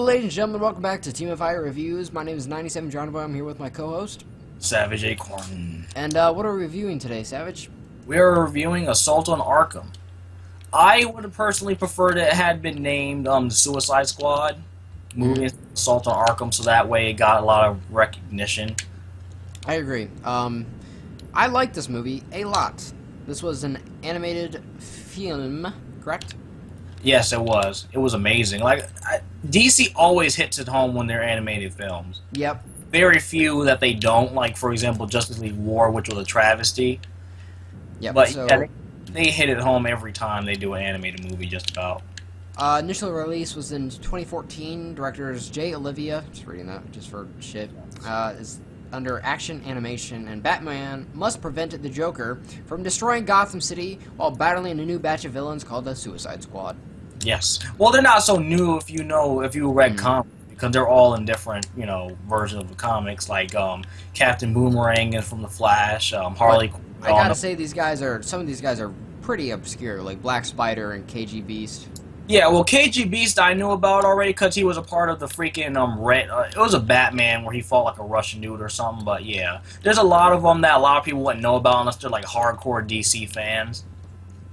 ladies and gentlemen, welcome back to TMFIA Reviews. My name is 97 Jonnyboy. I'm here with my co-host, Savage Acorn. And what are we reviewing today, Savage? We are reviewing Assault on Arkham. I would have personally preferred it had been named the Suicide Squad movie, Assault on Arkham, so that way it got a lot of recognition. I agree. I like this movie a lot. This was an animated film, correct? Yes, it was. It was amazing. DC always hits it home when they're animated films. Yep. Very few that they don't. Like, for example, Justice League War, which was a travesty. Yep. But so, yeah, they hit it home every time they do an animated movie, just about. Initial release was in 2014. Directors Jay Olivia, just reading that just for shit, is under action animation, and Batman must prevent the Joker from destroying Gotham City while battling a new batch of villains called the Suicide Squad. Yes. Well, they're not so new if you read comics, because they're all in different, versions of the comics, like Captain Boomerang and from The Flash, Harley Quinn. I gotta say, some of these guys are pretty obscure, like Black Spider and KG Beast. Yeah, well, KG Beast I knew about already because he was a part of the freaking it was a Batman where he fought like a Russian dude or something. But yeah, there's a lot of them that a lot of people wouldn't know about unless they're like hardcore DC fans.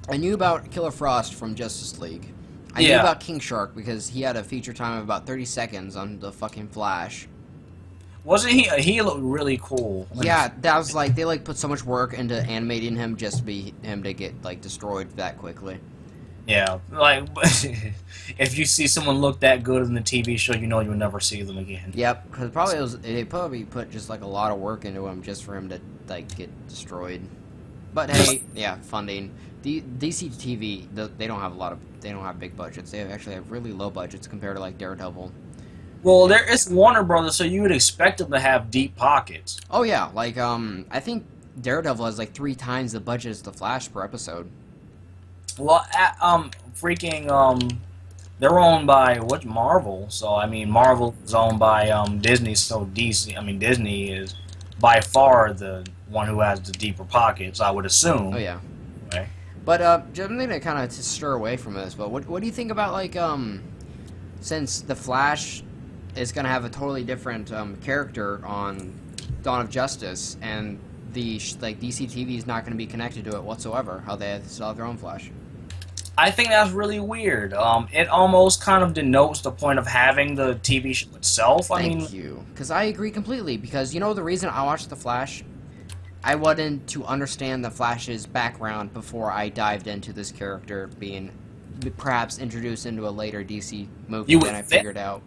I knew about Killer Frost from Justice League. I knew about King Shark because he had a feature time of about 30 seconds on the fucking Flash. Wasn't he? He looked really cool. Yeah, that was like they put so much work into animating him just to be him to get destroyed that quickly. Yeah, if you see someone look that good in the TV show, you know you'll never see them again. Yep, because they probably put just a lot of work into him just for him to get destroyed. But hey, yeah, funding. DC TV, they don't have big budgets. They actually have really low budgets compared to Daredevil. Well, it's Warner Brothers, so you would expect them to have deep pockets. Oh yeah, I think Daredevil has 3 times the budget as the Flash per episode. Well, they're owned by Marvel. So I mean, Marvel is owned by Disney. So Disney is by far the one who has the deeper pockets, I would assume. Oh yeah. Okay. But something to kind of stir away from this. But what do you think about since the Flash is gonna have a totally different character on Dawn of Justice, and the DC TV is not going to be connected to it whatsoever? How they still have their own Flash. I think that's really weird. It almost kind of denotes the point of having the TV show itself. Thank you, because I agree completely. Because the reason I watched The Flash, I wanted to understand the Flash's background before I dived into this character being perhaps introduced into a later DC movie than I figured out.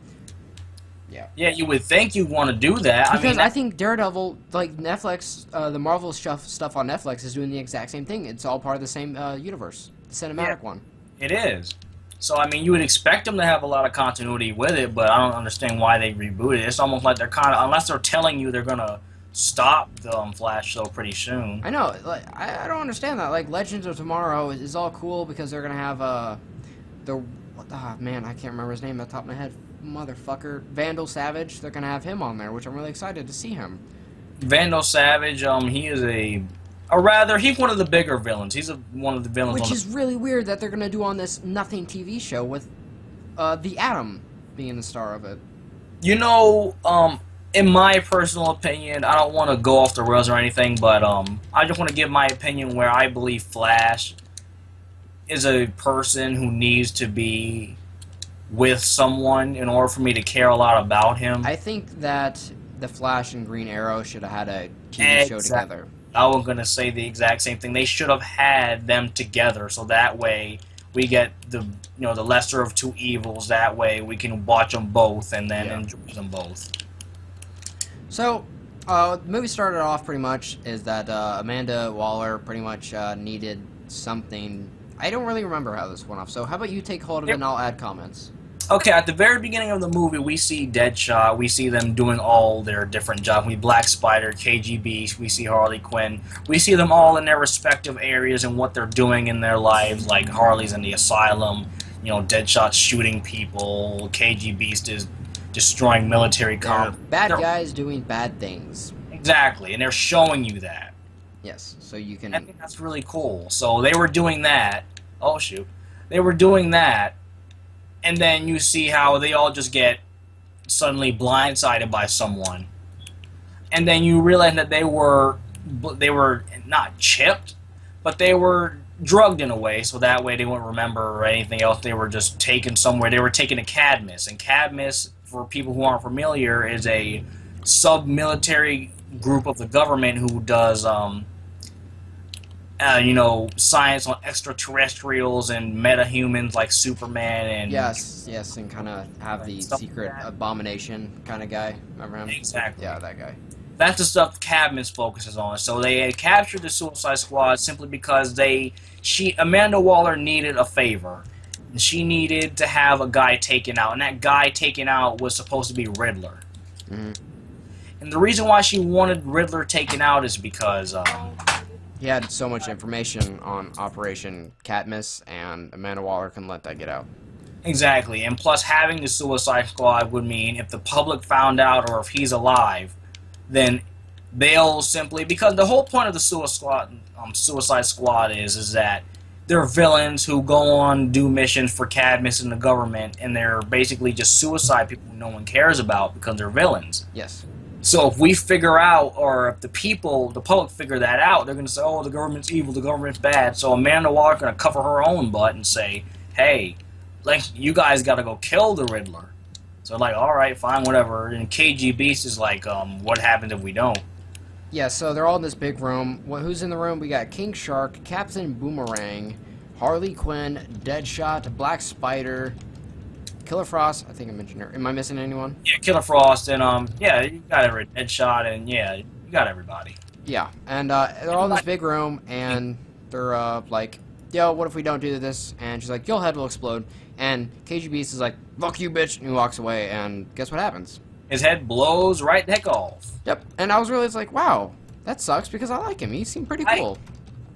Yeah. Yeah, you would think you'd want to do that. Because I think Daredevil, Netflix, the Marvel stuff on Netflix is doing the exact same thing. It's all part of the same universe, the cinematic one. It is. So, you would expect them to have a lot of continuity with it, but I don't understand why they rebooted it. It's almost like they're kind of, unless they're telling you they're going to stop the Flash show pretty soon. I know. I don't understand that. Legends of Tomorrow is all cool because they're going to have, man, I can't remember his name off the top of my head. Motherfucker, Vandal Savage. They're gonna have him on there, which I'm really excited to see him. Vandal Savage, he is he's one of the bigger villains. He's one of the villains. Which is really weird that they're gonna do on this nothing TV show with the Atom being the star of it. In my personal opinion, I don't want to go off the rails or anything, but I just want to give my opinion where I believe Flash is a person who needs to be with someone in order for me to care a lot about him. I think that the Flash and Green Arrow should have had a TV show together. I was going to say the exact same thing. They should have had them together, so that way we get the lesser of two evils. That way we can watch them both and then enjoy them both. So, the movie started off pretty much is that Amanda Waller pretty much needed something. I don't really remember how this went off, so how about you take hold of it and I'll add comments. Okay, at the very beginning of the movie, we see Deadshot. We see them doing all their different jobs. We Black Spider, KG Beast. We see Harley Quinn. We see them all in their respective areas and what they're doing in their lives. Like Harley's in the asylum. Deadshot's shooting people. KG Beast is destroying military compounds. Bad guys doing bad things. Exactly, and they're showing you that. Yes, so you can. I think that's really cool. So they were doing that. Oh shoot, they were doing that. And then you see how they all just get suddenly blindsided by someone, and then you realize that they were not chipped, but they were drugged in a way, so that way they wouldn't remember or anything else. They were just taken somewhere. They were taken to Cadmus, and Cadmus, for people who aren't familiar, is a sub-military group of the government who does, you know, science on extraterrestrials and metahumans like Superman and Yes, and kind of have the stuff secret like that. abomination kind of guy. Remember him? Exactly. Yeah, that guy. That's the stuff Cadmus focuses on. So they had captured the Suicide Squad simply because Amanda Waller needed a favor. She needed to have a guy taken out, and that guy taken out was supposed to be Riddler. Mm-hmm. And the reason why she wanted Riddler taken out is because He had so much information on Operation Cadmus, and Amanda Waller couldn't let that get out. exactly, and plus having the Suicide Squad would mean if the public found out or if he's alive, then they'll simply, because the whole point of the Suicide Squad is that they're villains who go on do missions for Cadmus and the government, and they're basically just suicide people who no one cares about because they're villains. Yes. So if we figure out, or if the public figure that out, they're going to say, oh, the government's evil, the government's bad. So Amanda Waller's going to cover her own butt and say, hey, like, you guys got to go kill the Riddler. So like, all right, fine, whatever. And KG Beast is like, what happens if we don't? Yeah, so they're all in this big room. Who's in the room? We got King Shark, Captain Boomerang, Harley Quinn, Deadshot, Black Spider, Killer Frost. I think I mentioned her. Am I missing anyone? Yeah, Killer Frost, and yeah, you got every Deadshot, and yeah, you got everybody. Yeah, and they're all in this big room, and they're like, yo, what if we don't do this? And she's like, your head will explode. And KG Beast is like, fuck you, bitch, and he walks away, and guess what happens? His head blows right the heck off. Yep, and I was really like, wow, that sucks, because I like him. He seemed pretty cool.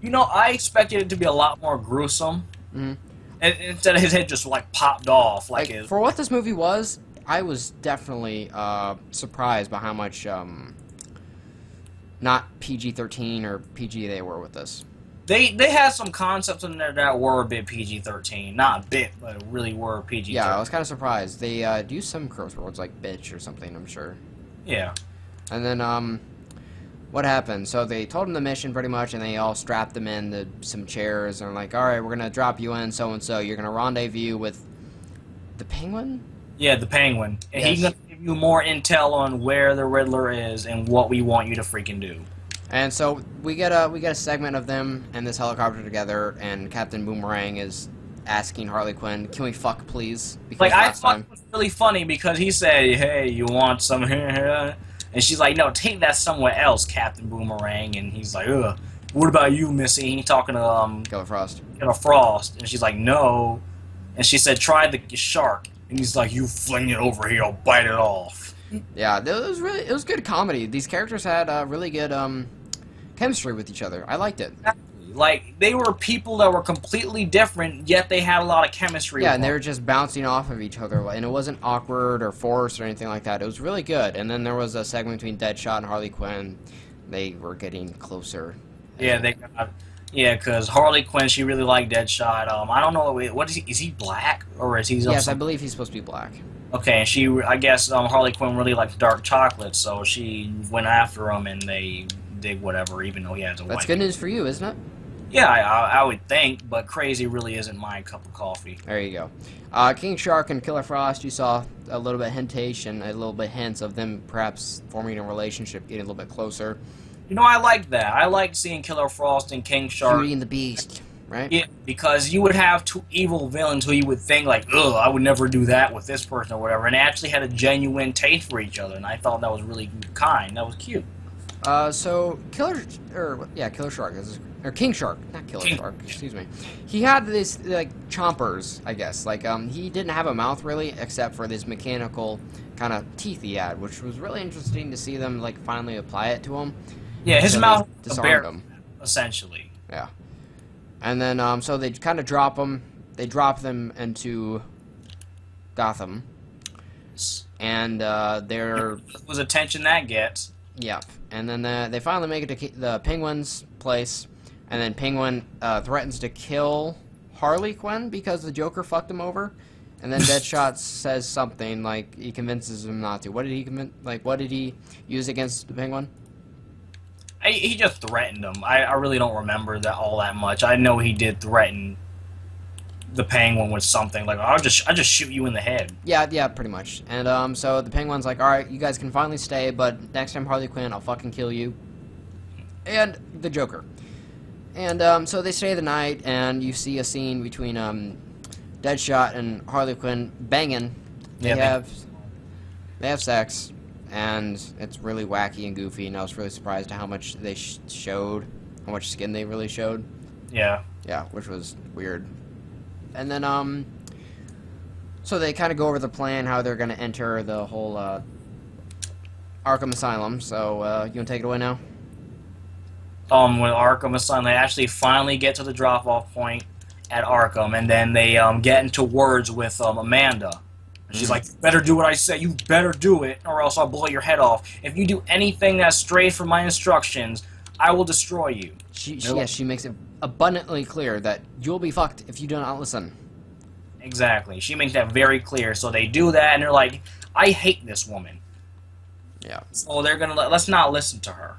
You know, I expected it to be a lot more gruesome. Mm-hmm. And instead of his head just, like, popped off. Like for what this movie was, I was definitely surprised by how much not PG-13 or PG they were with this. They had some concepts in there that were a bit PG-13. Not a bit, but really were PG-13. Yeah, I was kind of surprised. They do some curse words like bitch or something, I'm sure. Yeah. And then, what happened? So they told him the mission pretty much, and they all strapped him into some chairs, and like, all right, we're going to drop you in so-and-so. You're going to rendezvous with the Penguin? Yeah, the Penguin. And Yes. he's going to give you more intel on where the Riddler is and what we want you to freaking do. And so we get a segment of them in this helicopter together, and Captain Boomerang is asking Harley Quinn, "Can we fuck, please?" Because Like, I last thought time, it was really funny because he said, hey, you want some here? And she's like, no, take that somewhere else, Captain Boomerang. And he's like, ugh, what about you, Missy? And he's talking to Killer Frost. Killer Frost. And she's like, no. And she said, try the shark. And he's like, you fling it over here, I'll bite it off. Yeah, it was good comedy. These characters had really good chemistry with each other. I liked it. Like, they were people that were completely different, yet they had a lot of chemistry. Yeah, with and they them. were just bouncing off of each other, and it wasn't awkward or forced or anything like that. It was really good. And then there was a segment between Deadshot and Harley Quinn. They were getting closer. Yeah, because Harley Quinn, she really liked Deadshot. I don't know, what is he black? Or is he... Yes, I believe he's supposed to be black. Okay, and I guess Harley Quinn really liked dark chocolate, so she went after him, and they did whatever, even though he has a That's white... good news for you, isn't it? Yeah, I would think, but crazy really isn't my cup of coffee. There you go. King Shark and Killer Frost, you saw a little bit hints of them perhaps forming a relationship, getting a little bit closer. You know, I like that. I like seeing Killer Frost and King Shark. Beauty and the Beast, right? Yeah, because you would have two evil villains who you would think, like, ugh, I would never do that with this person or whatever, and they actually had a genuine taste for each other, and I thought that was really kind. That was cute. So Killer Shark or King Shark, not Killer Shark, excuse me. He had this like chompers, I guess. Like he didn't have a mouth really, except for this mechanical kind of teeth he had, which was really interesting to see them like finally apply it to him. Yeah, his So mouth they was a disarmed bear, him. essentially. Yeah, and then so they kind of drop him. They drop them into Gotham, and they're What was attention that gets? yeah, and then they finally make it to the Penguin's place, and then Penguin threatens to kill Harley Quinn because the Joker fucked him over, And then Deadshot says something like he convinces him not to. What did he what did he use against the Penguin? He just threatened him. I really don't remember that all that much. I know he did threaten the Penguin with something like, I'll just shoot you in the head. Yeah, pretty much. And so the Penguin's like, all right, you guys can finally stay, but next time Harley Quinn, I'll fucking kill you. And the Joker. And so they stay the night, and you see a scene between Deadshot and Harley Quinn banging. They have sex, and it's really wacky and goofy, and I was really surprised at how much they showed, how much skin they really showed. Yeah. Yeah, which was weird. And then, so they kind of go over the plan, how they're going to enter the whole Arkham Asylum. So, you want to take it away now? With Arkham Asylum, they actually finally get to the drop-off point at Arkham, and then they get into words with Amanda. And she's like, "You better do what I say. You better do it, or else I'll blow your head off. If you do anything that strays from my instructions, I will destroy you." She makes it abundantly clear that you'll be fucked if you do not listen. Exactly. She makes that very clear. So they do that, and they're like, "I hate this woman." Yeah. So they're gonna let's not listen to her.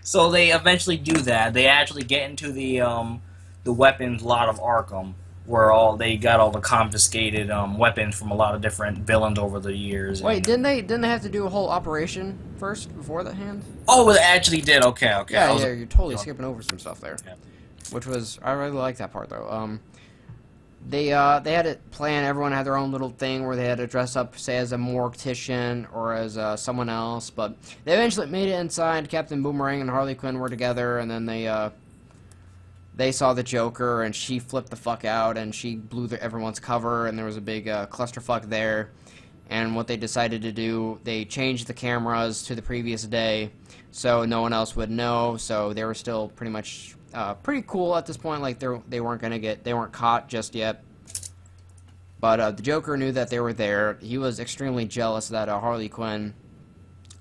So they eventually do that. They actually get into the weapons lot of Arkham, where they got all the confiscated weapons from a lot of different villains over the years. Wait, didn't they have to do a whole operation first before that hand? Oh, they actually did. Okay. Yeah, you're totally skipping over some stuff there. Yeah. Which was, I really like that part though. They had it planned. Everyone had their own little thing where they had to dress up, say, as a mortician or as someone else. But they eventually made it inside. Captain Boomerang and Harley Quinn were together, and then they saw the Joker, and she flipped the fuck out, and she blew everyone's cover, and there was a big clusterfuck there. And what they decided to do, they changed the cameras to the previous day, so no one else would know. So they were still pretty much pretty cool at this point. Like they weren't caught just yet. But the Joker knew that they were there. He was extremely jealous that Harley Quinn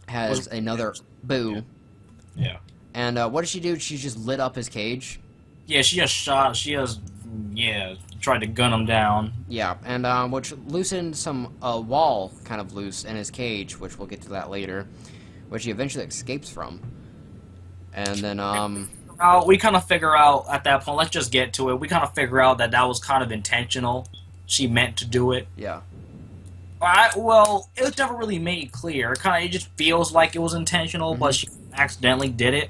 has another boo. Yeah. And what did she do? She just lit up his cage. Yeah, she just tried to gun him down. Yeah, and which loosened some wall kind of loose in his cage, which we'll get to that later, which he eventually escapes from. And then we kind of figure out at that point. Let's just get to it. We kind of figure out that was kind of intentional. She meant to do it. Yeah. Well, it was never really made clear. It just feels like it was intentional, but she accidentally did it.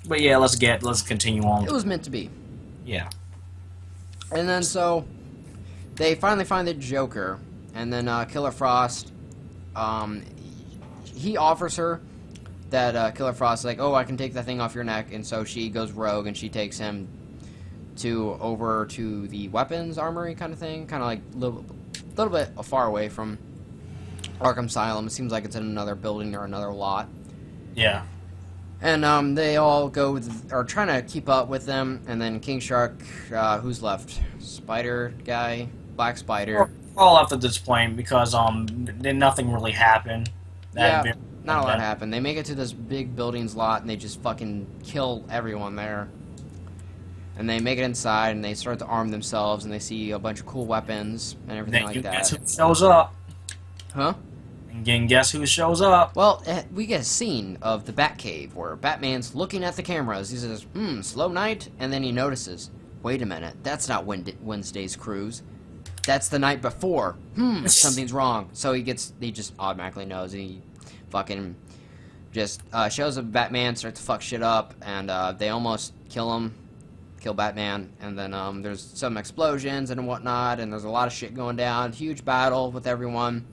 But yeah, let's continue on. It was meant to be. Yeah. And then so they finally find the Joker, and then Killer Frost, he offers her that Killer Frost is like, "Oh, I can take that thing off your neck," and so she goes rogue and she takes him over to the weapons armory kind of thing, kind of like little bit far away from Arkham Asylum. It seems like it's in another building or another lot. Yeah. And they all are trying to keep up with them, and then King Shark, who's left? Spider guy, Black Spider. We're all left at this point because nothing really happened. Not a lot happened. They make it to this big buildings lot, and they just fucking kill everyone there. And they make it inside, and they start to arm themselves, and they see a bunch of cool weapons and everything like that. Guess who shows up? Huh? And guess who shows up? Well, we get a scene of the Batcave where Batman's looking at the cameras. He says, slow night, and then he notices, wait a minute, that's not Wednesday's cruise. That's the night before. Something's wrong. So he just automatically knows, and he fucking just shows up Batman, starts to fuck shit up, and they almost kill Batman, and then there's some explosions and whatnot, and there's a lot of shit going down, huge battle with everyone.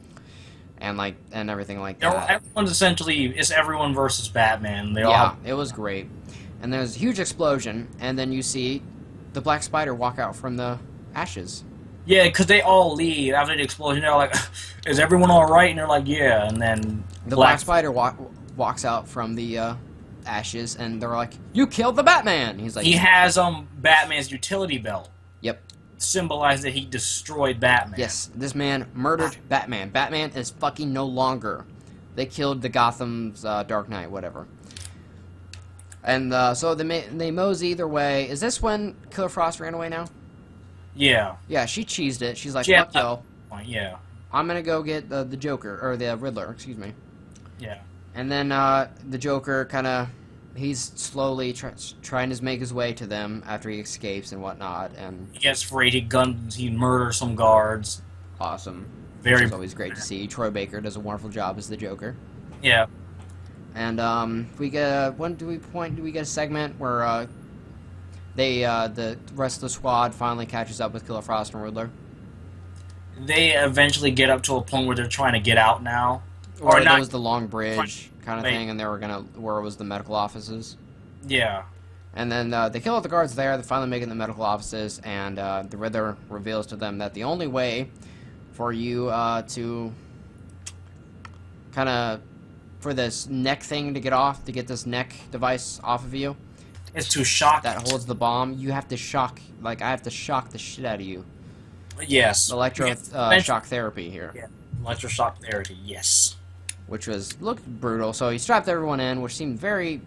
And everything like that. Everyone's essentially, it's everyone versus Batman. It was great. And there's a huge explosion, and then you see the Black Spider walk out from the ashes. Yeah, because they all leave after the explosion. They're like, "Is everyone all right?" And they're like, "Yeah." And then the Black Spider walks out from the ashes, and they're like, "You killed the Batman." He's like, he has Batman's utility belt. Yep. Symbolized that he destroyed Batman. Yes, this man murdered Batman. Batman is fucking no longer. They killed the Gotham's Dark Knight, whatever. And so they mosey either way. Is this when Killer Frost ran away now? Yeah. Yeah, she cheesed it. She's like, She had fuck y'all. Yeah. I'm gonna go get the Joker, or the Riddler, excuse me. Yeah. And then the Joker kind of, he's slowly trying to make his way to them after he escapes and whatnot, and He gets free. He murders some guards. awesome. Very. It's always great to see. Troy Baker does a wonderful job as the Joker. Yeah. And we get do we get a segment where the rest of the squad finally catches up with Killer Frost and Riddler. They eventually get up to a point where they're trying to get out now. Or not, there was the long bridge kind of right. thing, and they were where it was the medical offices. Yeah. And then they kill all the guards there. They finally make it in the medical offices, and the Riddler reveals to them that the only way for you to kind of for this neck thing to get this neck device off of you, It's to shock. that holds the bomb. You have to shock, like I have to shock the shit out of you. Yes. Shock therapy here. Yeah. Electroshock therapy. Yes. Which looked brutal. So he strapped everyone in, which seemed very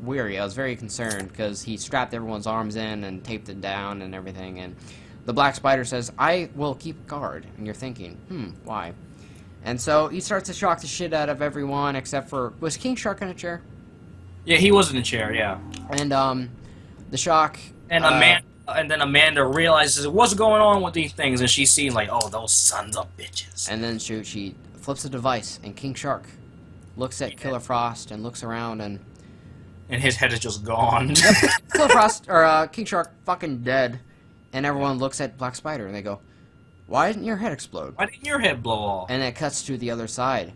weary. I was very concerned because he strapped everyone's arms in and taped it down and everything. And the Black Spider says, "I will keep guard." And you're thinking, why? And so he starts to shock the shit out of everyone except for, was King Shark in a chair? Yeah, he was in a chair. Yeah. And the shock. And then Amanda realizes what's going on with these things, and she sees like, oh, those sons of bitches. And then she flips the device, and King Shark looks at Killer Frost and looks around, and his head is just gone. Killer Frost or King Shark fucking dead, and everyone looks at Black Spider and they go, "Why didn't your head explode?" Why didn't your head blow off? And it cuts to the other side,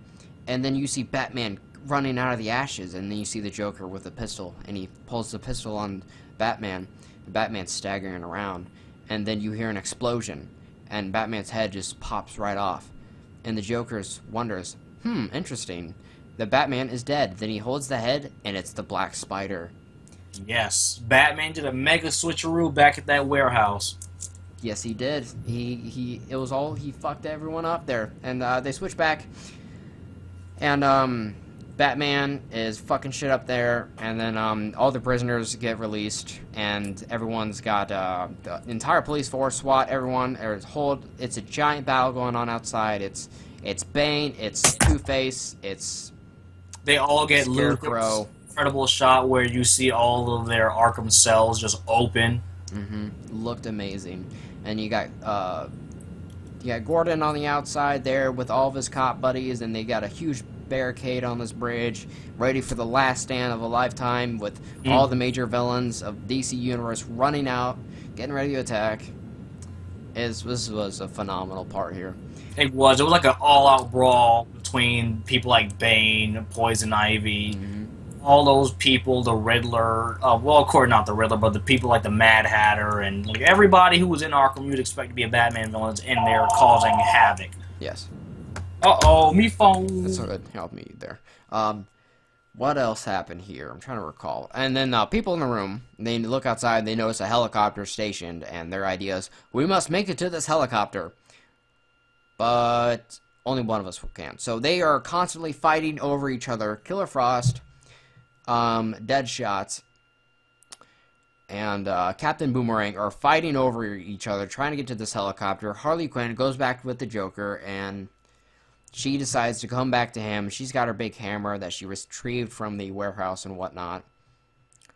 and then you see Batman running out of the ashes, and then you see the Joker with a pistol, and he pulls the pistol on Batman. Batman's staggering around, and then you hear an explosion, and Batman's head just pops right off, and the Joker wonders, interesting, the Batman is dead. Then he holds the head, and it's the Black Spider. Yes, Batman did a mega switcheroo back at that warehouse. Yes, he did. He fucked everyone up there, and they switch back, and Batman is fucking shit up there, and then all the prisoners get released, and everyone's got the entire police force, SWAT, everyone. It's a giant battle going on outside. It's Bane, it's Two-Face, it's they all get Scarecrow. Incredible shot where you see all of their Arkham cells just open. Looked amazing, and you got Gordon on the outside there with all of his cop buddies, and they got a huge barricade on this bridge, ready for the last stand of a lifetime, with all the major villains of DC Universe running out, getting ready to attack. This was a phenomenal part here. It was like an all-out brawl between people like Bane, Poison Ivy, all those people, the Riddler, well, of course not the Riddler, but the people like the Mad Hatter, and like everybody who was in Arkham you'd expect to be a Batman villain is in there causing havoc. Yes. Uh-oh, me phone. That's what helped me there. What else happened here? I'm trying to recall. And then people in the room, they look outside, they notice a helicopter stationed, and their idea is, we must make it to this helicopter. But only one of us can. So they are constantly fighting over each other. Killer Frost, Deadshot, and Captain Boomerang are fighting over each other, trying to get to this helicopter. Harley Quinn goes back with the Joker, and she decides to come back to him. She's got her big hammer that she retrieved from the warehouse and whatnot.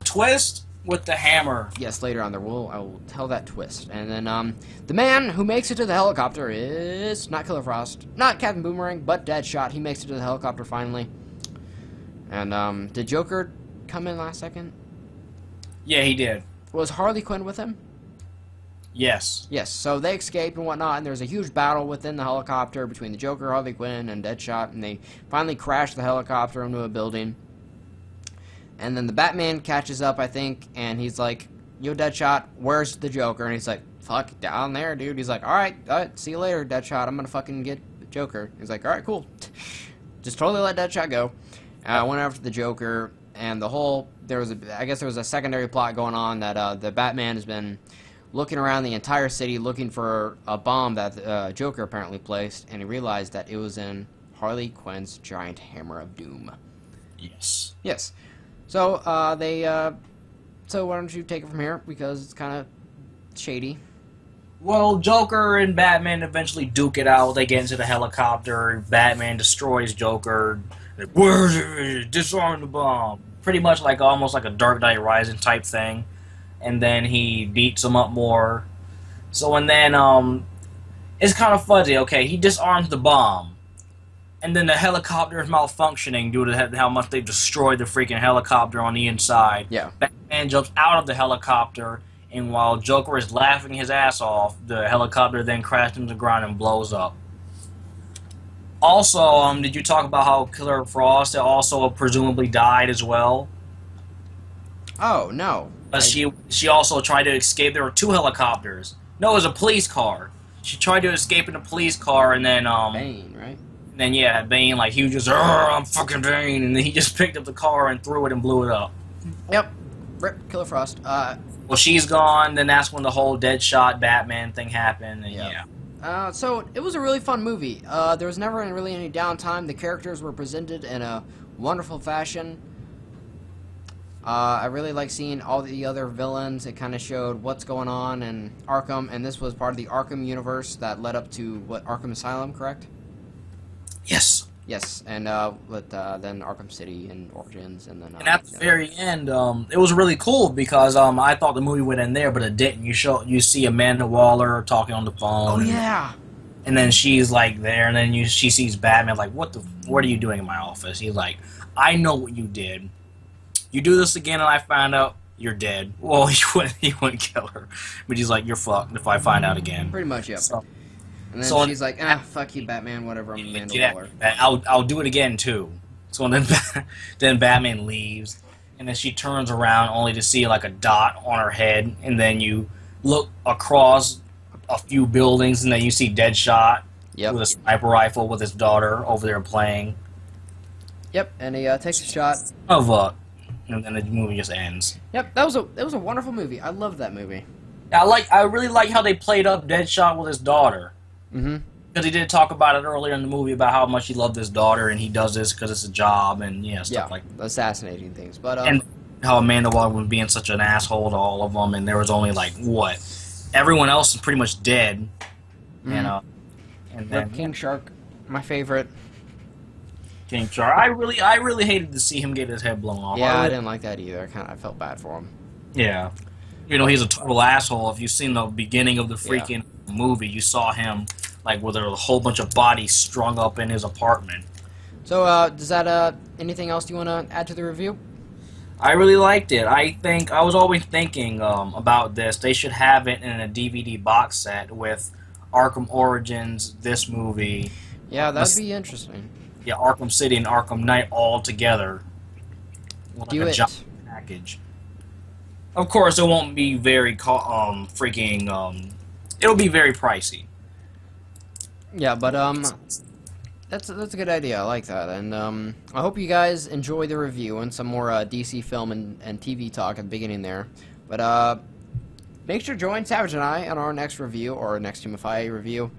Twist with the hammer. Yes, later on I will tell that twist. And then the man who makes it to the helicopter is not Killer Frost, not Captain Boomerang, but Deadshot. He makes it to the helicopter finally. And did Joker come in last second? Yeah, he did. Was Harley Quinn with him? Yes. Yes, so they escaped and whatnot, and there's a huge battle within the helicopter between the Joker, Harley Quinn, and Deadshot, and they finally crash the helicopter into a building. And then the Batman catches up, I think, and he's like, "Yo, Deadshot, where's the Joker?" And he's like, "Fuck, down there, dude." He's like, all right, see you later, Deadshot. I'm gonna fucking get Joker." He's like, all right, cool. Just totally let Deadshot go. I went after the Joker, and I guess there was a secondary plot going on that the Batman has been looking around the entire city looking for a bomb that the Joker apparently placed, and he realized that it was in Harley Quinn's giant hammer of doom. Yes. Yes. So so why don't you take it from here, because it's kind of shady. Well, Joker and Batman eventually duke it out. They get into the helicopter. Batman destroys Joker. Like, where's it? Disarm the bomb. Pretty much like almost like a Dark Knight Rising type thing. And then he beats him up more. So and then it's kind of fuzzy. Okay, he disarms the bomb, and then the helicopter is malfunctioning due to how much they've destroyed the freaking helicopter on the inside. Yeah. Batman jumps out of the helicopter. And while Joker is laughing his ass off, the helicopter then crashes into the ground and blows up. Also, did you talk about how Killer Frost also presumably died as well? Oh, no. But she also tried to escape. There were two helicopters. No, it was a police car. She tried to escape in a police car, and then Bane, right? Then yeah, Bane, like he was just, I'm fucking Bane, and then he just picked up the car and threw it and blew it up. Yep. Rip Killer Frost. Well, she's gone. Then that's when the whole Deadshot Batman thing happened. And yeah. So it was a really fun movie. There was never really any downtime. The characters were presented in a wonderful fashion. I really like seeing all the other villains. It kind of showed what's going on in Arkham, and this was part of the Arkham universe that led up to what, Arkham Asylum, correct? Yes. Yes, and then Arkham City and Origins, and then. And at the very end, it was really cool because I thought the movie would end there, but it didn't. You see Amanda Waller talking on the phone. Oh yeah. And then she's like there, and then she sees Batman like, what are you doing in my office? He's like, I know what you did. You do this again, and I find out you're dead. Well, he wouldn't kill her, but he's like, you're fucked if I find out again. Pretty much, yeah. So, and then she's like, fuck you, Batman, whatever, I'm Amanda Waller. I'll do it again, too. So then Batman leaves, and then she turns around only to see, like, a dot on her head, and then you look across a few buildings, and then you see Deadshot with a sniper rifle with his daughter over there playing. Yep, and he takes a shot. And then the movie just ends. Yep, that was a wonderful movie. I loved that movie. I really like how they played up Deadshot with his daughter. Mm-hmm. Because he did talk about it earlier in the movie about how much he loved his daughter, and he does this because it's a job, and stuff like that. Assassinating things. But and how Amanda Waller was being such an asshole to all of them, and there was only like what, everyone else is pretty much dead, you know. And then King Shark, my favorite. King Shark. I really hated to see him get his head blown off. Yeah, I didn't like that either. I felt bad for him. Yeah. You know, he's a total asshole. If you've seen the beginning of the freaking movie, you saw him like with a whole bunch of bodies strung up in his apartment. So, does that, anything else you want to add to the review? I really liked it. I was always thinking about this. They should have it in a DVD box set with Arkham Origins, this movie. Yeah, that'd be interesting. Yeah, Arkham City and Arkham Knight all together. Like Do a it. giant package. Of course, it won't be very it'll be very pricey. Yeah, but that's a good idea. I like that, and I hope you guys enjoy the review and some more DC film and TV talk at the beginning there. But make sure to join Savage and I on our next review or next TMFIA review.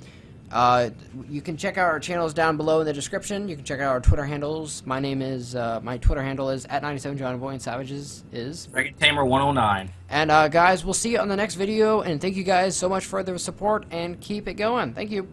You can check out our channels down below in the description. You can check out our Twitter handles. My Twitter handle is @97Jonnyboy, and Savage's is Tamer109. And guys, we'll see you on the next video. And thank you guys so much for the support, and keep it going. Thank you.